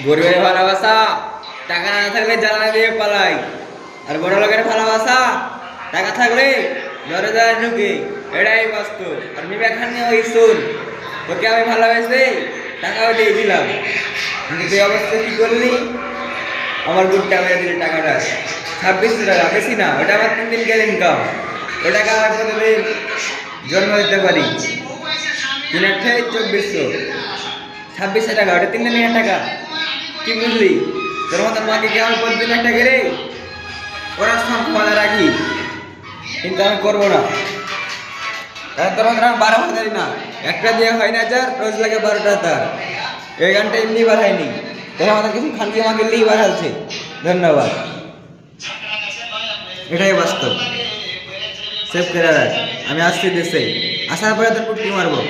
গরিবের ভালোবাসা টাকা না থাকলে জ্বালানা দিয়ে পালাই, আর বড় লোকের ভালোবাসা টাকা থাকলে ধরে ধরে ঢুকে। এটাই বাস্তব। আর বিবেক খান ওই শুন, তোকে আমি ভালোবেসে টাকাও দিয়ে দিলাম, কিন্তু তুই অবস্থা কি করলি? আমার গুড়টা মেরে দিলি টাকাটা 2600 টাকা, বেশি না, ওটা আমার 3 দিনকার ইনকাম। ওই টাকা আমার প্রতিদিন জন্ম দিতে পারি। 3 2400, 2600 টাকা, ওটা 3 দিনের টাকা। কি বুঝলি? তোর মতন মাকে কি আমার প্রতিদিন একটা গেড়ে ওরা সব ক্ষমতা রাখি, কিন্তু আমি করবো না। কারণ তোর মতন আমার 12 হাজারই না, একটা দিয়ে হয় না, যার রোজ লাগে 12টা তার। এই গানটা এমনি বাড়ায়নি, তোর আমাদের কিছু খানকি আমাকে লিয়ে বাড়াচ্ছে। ধন্যবাদ। এটাই বাস্তব। সেভ করে রাখ, আমি আসছি দেশে, আসার পরে তোর পুটকি মারবো।